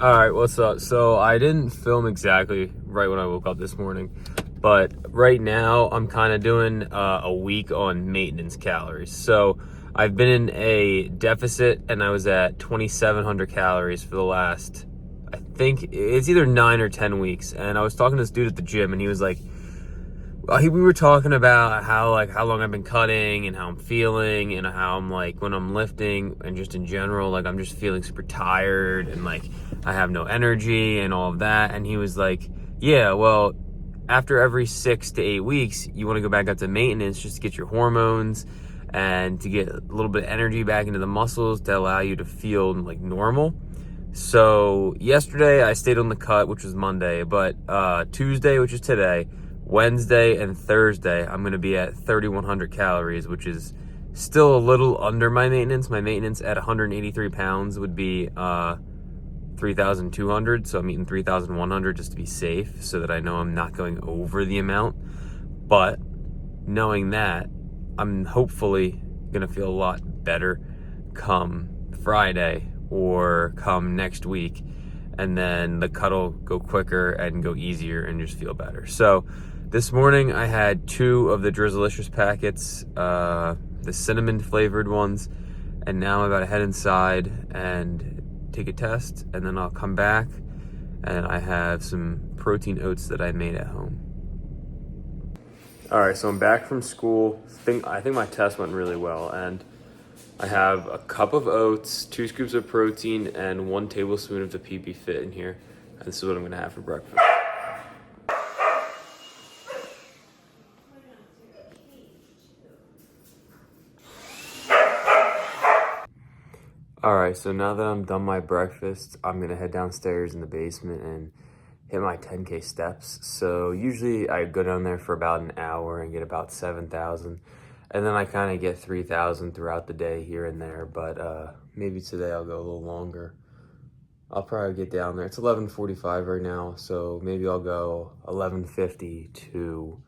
All right, what's up? So I didn't film exactly right when I woke up this morning, but right now I'm kind of doing a week on maintenance calories. So I've been in a deficit and I was at 2,700 calories for the last, I think it's either 9 or 10 weeks. And I was talking to this dude at the gym and he was like, we were talking about how long I've been cutting and how I'm feeling and how I'm like when I'm lifting and just in general, like I'm just feeling super tired and like I have no energy and all of that. And he was like, yeah, well, after every 6 to 8 weeks, you want to go back up to maintenance just to get your hormones and to get a little bit of energy back into the muscles to allow you to feel like normal. So yesterday I stayed on the cut, which was Monday, but Tuesday, which is today, Wednesday and Thursday, I'm going to be at 3,100 calories, which is still a little under my maintenance. My maintenance at 183 pounds would be 3,200. So I'm eating 3,100 just to be safe so that I know I'm not going over the amount. But knowing that, I'm hopefully going to feel a lot better come Friday or come next week. And then the cut will go quicker and go easier and just feel better. So this morning I had 2 of the Drizzlicious packets, the cinnamon flavored ones, and now I'm about to head inside and take a test, and then I'll come back and I have some protein oats that I made at home. All right, so I'm back from school. I think my test went really well, and I have a cup of oats, 2 scoops of protein, and 1 tablespoon of the PB Fit in here. And this is what I'm gonna have for breakfast. All right, so now that I'm done my breakfast, I'm gonna head downstairs in the basement and hit my 10K steps. So usually I go down there for about an hour and get about 7,000. And then I kind of get 3,000 throughout the day here and there, but maybe today I'll go a little longer. I'll probably get down there. It's 11:45 right now, so maybe I'll go 11:50 to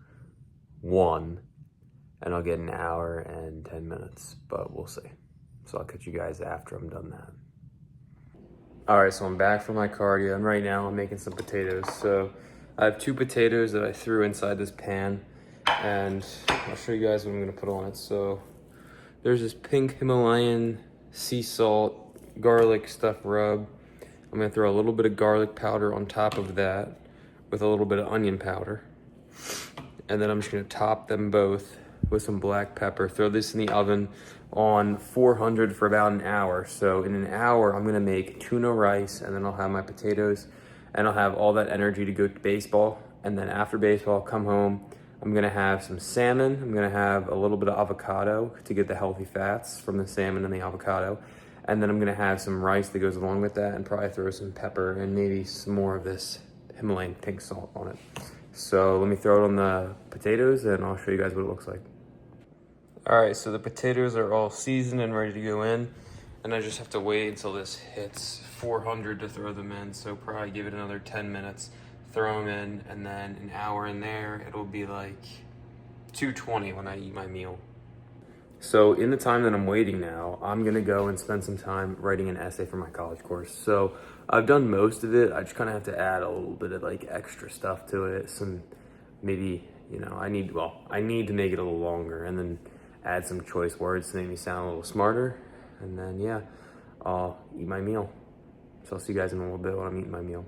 1, and I'll get an hour and 10 minutes, but we'll see. So I'll catch you guys after I'm done that. All right, so I'm back from my cardio, and right now I'm making some potatoes. So I have 2 potatoes that I threw inside this pan, and I'll show you guys what I'm gonna put on it. So there's this pink Himalayan sea salt garlic stuff rub. I'm gonna throw a little bit of garlic powder on top of that with a little bit of onion powder. And then I'm just gonna top them both with some black pepper. Throw this in the oven on 400 for about an hour. So in an hour, I'm gonna make tuna rice, and then I'll have my potatoes, and I'll have all that energy to go to baseball. And then after baseball, I'll come home. I'm gonna have some salmon. I'm gonna have a little bit of avocado to get the healthy fats from the salmon and the avocado. And then I'm gonna have some rice that goes along with that, and probably throw some pepper and maybe some more of this Himalayan pink salt on it. So let me throw it on the potatoes and I'll show you guys what it looks like. All right, so the potatoes are all seasoned and ready to go in, and I just have to wait until this hits 400 to throw them in. So probably give it another 10 minutes, throw them in, and then an hour in there, it'll be like 220 when I eat my meal. So in the time that I'm waiting now, I'm gonna go and spend some time writing an essay for my college course. So I've done most of it. I just kind of have to add a little bit of like extra stuff to it. Some maybe, I need to make it a little longer, and then add some choice words to make me sound a little smarter. And then, yeah, I'll eat my meal. So I'll see you guys in a little bit when I'm eating my meal.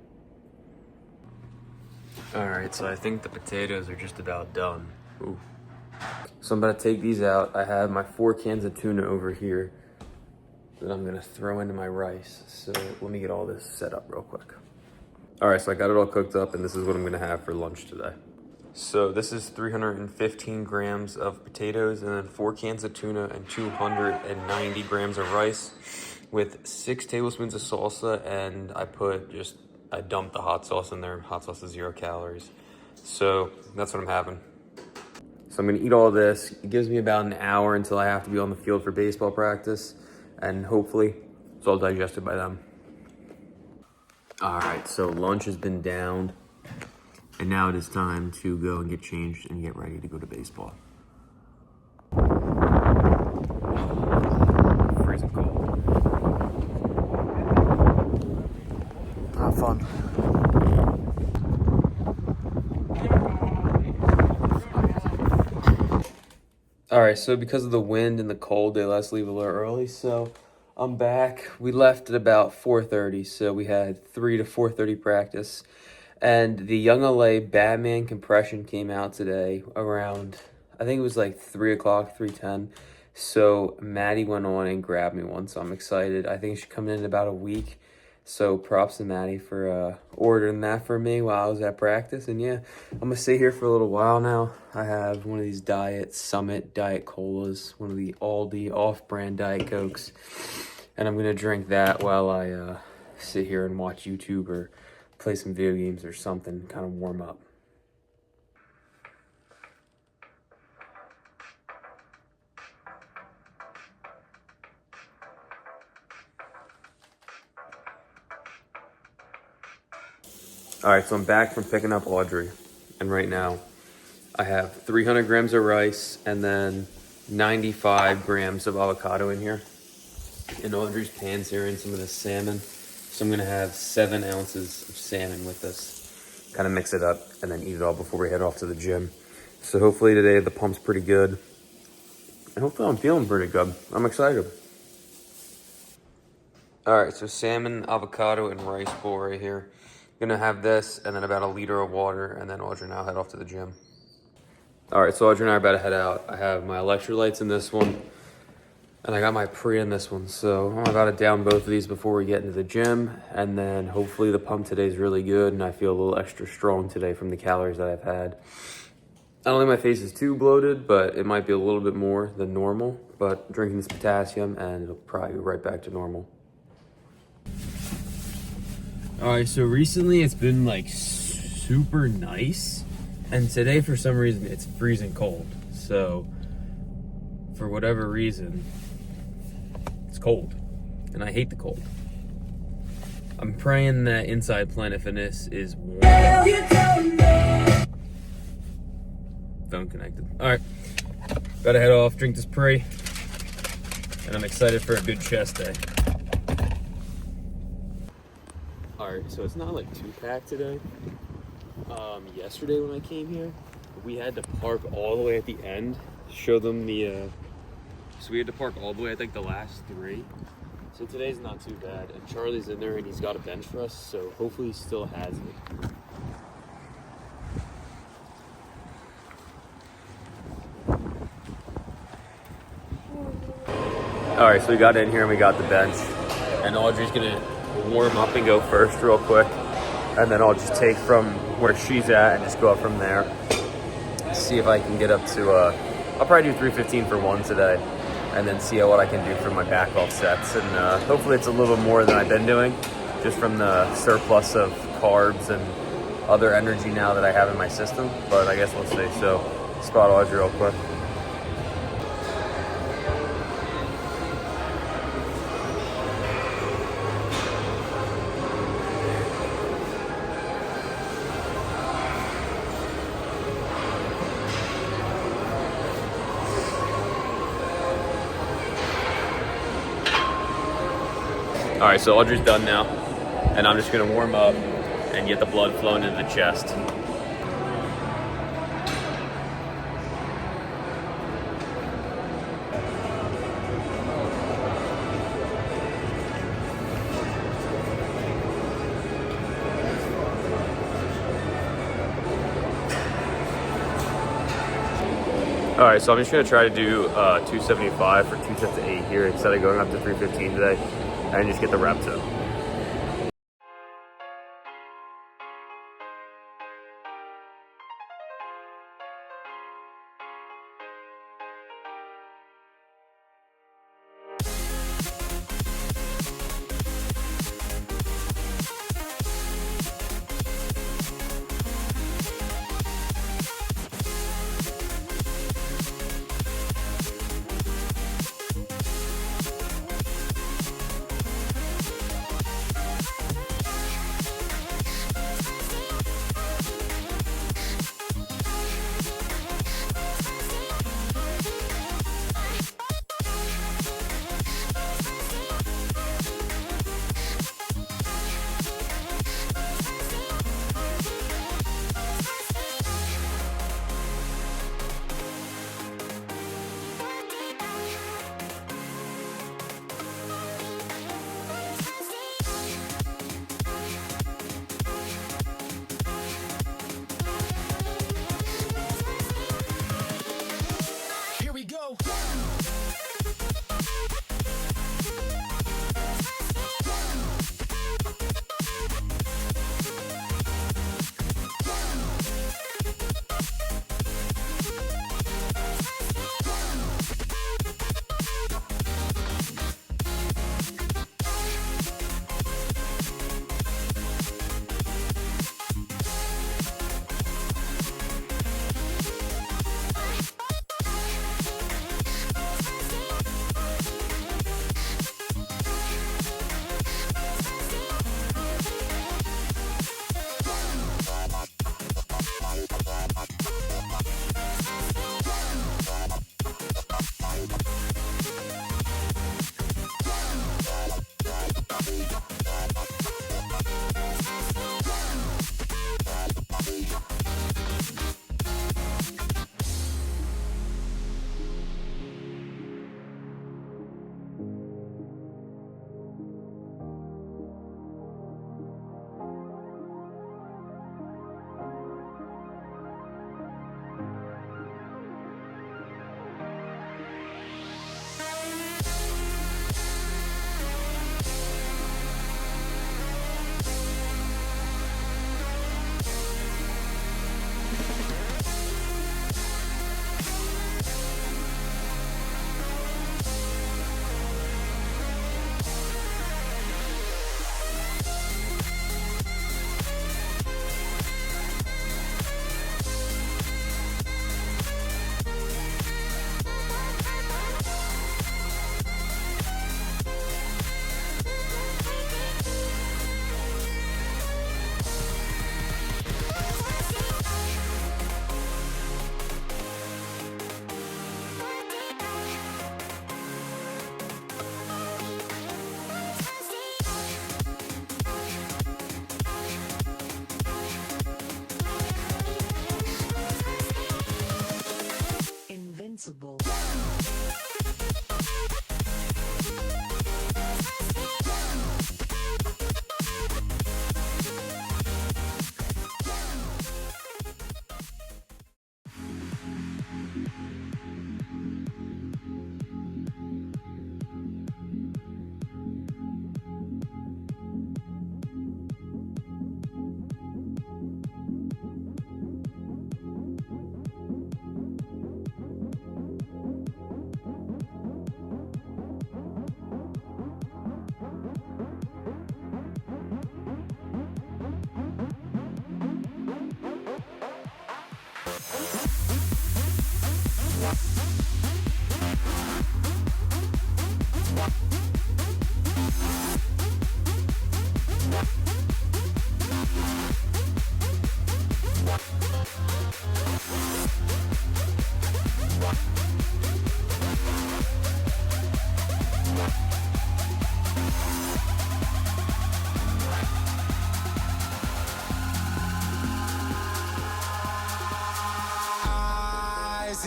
All right, so I think the potatoes are just about done. Ooh. So I'm about to take these out. I have my 4 cans of tuna over here that I'm gonna throw into my rice. So let me get all this set up real quick. All right, so I got it all cooked up, and this is what I'm gonna have for lunch today. So this is 315 grams of potatoes, and then 4 cans of tuna and 290 grams of rice with 6 tablespoons of salsa, and I dumped the hot sauce in there. Hot sauce is 0 calories. So that's what I'm having. So I'm gonna eat all this. It gives me about an hour until I have to be on the field for baseball practice, and hopefully it's all digested by then. All right, so lunch has been downed, and now it is time to go and get changed and get ready to go to baseball. Freezing cold. fun. All right, so because of the wind and the cold, they let us leave a little early. So I'm back. We left at about 4:30, so we had 3 to 4:30 practice. And the Young LA Batman compression came out today around, I think it was like 3 o'clock, 3:10. So Maddie went on and grabbed me one, so I'm excited. I think she's coming in about a week. So props to Maddie for ordering that for me while I was at practice. And yeah, I'm gonna stay here for a little while now. I have one of these Diet Summit Diet Colas, one of the Aldi off-brand Diet Cokes. And I'm gonna drink that while I sit here and watch YouTube or play some video games or something, kind of warm up. All right, so I'm back from picking up Audrey, and right now I have 300 grams of rice and then 95 grams of avocado in here. And Audrey's pan-searing some of the salmon. So I'm gonna have 7 ounces of salmon with this. Kind of mix it up and then eat it all before we head off to the gym. So hopefully today the pump's pretty good. And hopefully I'm feeling pretty good. I'm excited. All right, so salmon, avocado, and rice bowl right here. Gonna have this and then about a liter of water, and then Audrey and I'll head off to the gym. All right, so Audrey and I are about to head out. I have my electrolytes in this one, and I got my pre in this one. So I'm about to down both of these before we get into the gym, and then hopefully the pump today is really good, and I feel a little extra strong today from the calories that I've had. I don't think my face is too bloated, but it might be a little bit more than normal. But drinking this potassium, and it'll probably go right back to normal. All right, so recently it's been like super nice, and today for some reason it's freezing cold. So for whatever reason, it's cold, and I hate the cold. I'm praying that Inside Planet Fitness is warm. Phone connected. All right, gotta head off, drink this pre, and I'm excited for a good chest day. All right, so it's not like too packed today. Yesterday when I came here, we had to park all the way at the end, show them the, so we had to park all the way, I think the last 3. So today's not too bad. And Charlie's in there and he's got a bench for us, so hopefully he still has it. All right, so we got in here and we got the bench, and Audrey's gonna warm up and go first real quick, and then I'll just take from where she's at and just go up from there. See if I can get up to, I'll probably do 315 for 1 today, and then see what I can do for my back off sets. And hopefully it's a little more than I've been doing, just from the surplus of carbs and other energy now that I have in my system, but I guess we'll see. So spot Audrey real quick. All right, so Audrey's done now, and I'm just gonna warm up and get the blood flowing into the chest. All right, so I'm just gonna try to do 275 for 2 sets of 8 here instead of going up to 315 today, and just get the reps in.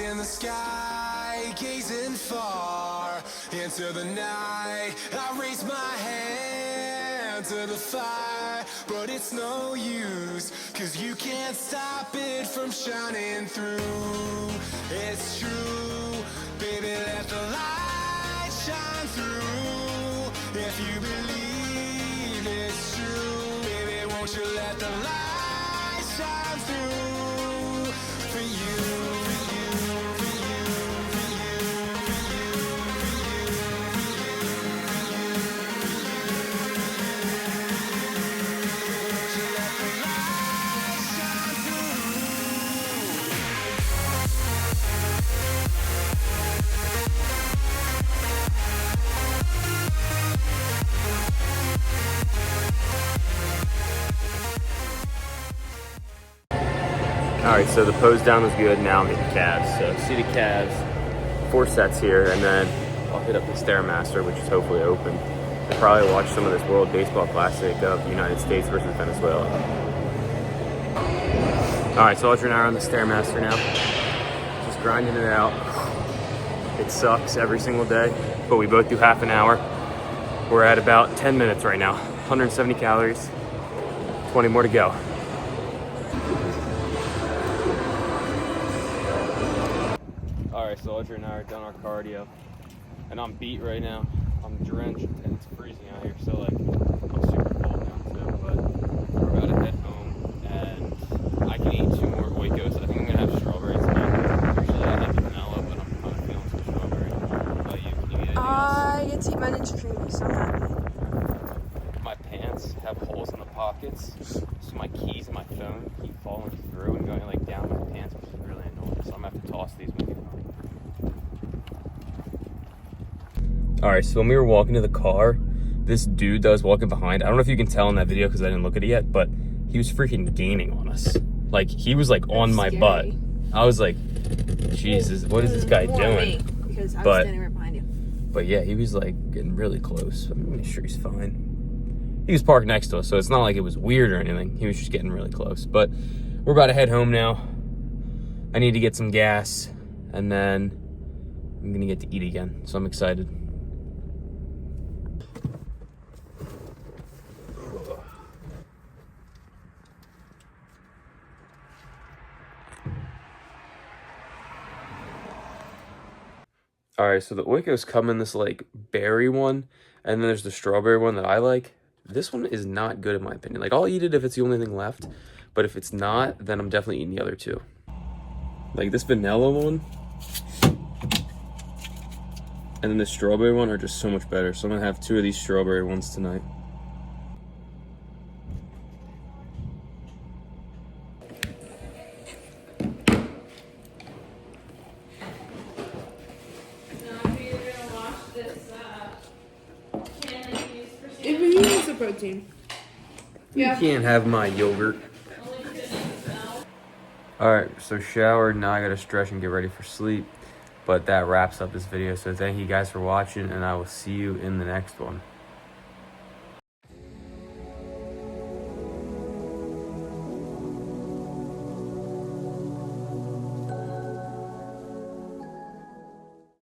in the sky, gazing far into the night. I raise my hand to the fire, but it's no use, 'cause you can't stop it from shining through. It's true, baby, let the light shine through. If you believe it's true, baby, won't you let the light shine through for you, for you, for you, for you, for you, for you, won't you let the light shine through? All right, so the pose down was good. Now I'm hitting calves. So see the calves, 4 sets here, and then I'll hit up the Stairmaster, which is hopefully open. I'll probably watch some of this World Baseball Classic of the United States versus Venezuela. All right, so Audrey and I are on the Stairmaster now. Just grinding it out. It sucks every single day, but we both do half an hour. We're at about 10 minutes right now. 170 calories, 20 more to go. All right, so Audrey and I are done our cardio, and I'm beat right now. I'm drenched, and it's freezing out here, so like I'm super cold now too. But we're about to head home, and I can eat 2 more Oikos. I think I'm gonna have strawberry tonight. Usually I have vanilla, but I'm kind of feeling some strawberry. How about you? Can you get anything else? I get to eat my Ninja Creamies, so I'm happy. My pants have holes in the pockets, so my keys and my phone keep falling through and going like down my pants, which is really annoying. So I'm gonna have to toss these when we get home. All right, so when we were walking to the car, this dude that was walking behind, I don't know if you can tell in that video because I didn't look at it yet, but he was freaking gaining on us. Like, he was like on my butt. I was like, Jesus, what is this guy doing? Because I was standing right behind you. But yeah, he was like getting really close. I'm make sure he's fine. He was parked next to us, so it's not like it was weird or anything. He was just getting really close. But we're about to head home now. I need to get some gas, and then I'm gonna get to eat again, so I'm excited. All right, so the Oikos come in this like berry one, and then there's the strawberry one that I like. This one is not good in my opinion. Like, I'll eat it if it's the only thing left, but if it's not, then I'm definitely eating the other 2. Like this vanilla one and then the strawberry one are just so much better. So I'm gonna have 2 of these strawberry ones tonight. He needs the protein. Yeah. You can't have my yogurt. All right, so showered. Now I gotta stretch and get ready for sleep. But that wraps up this video. So thank you guys for watching, and I will see you in the next one.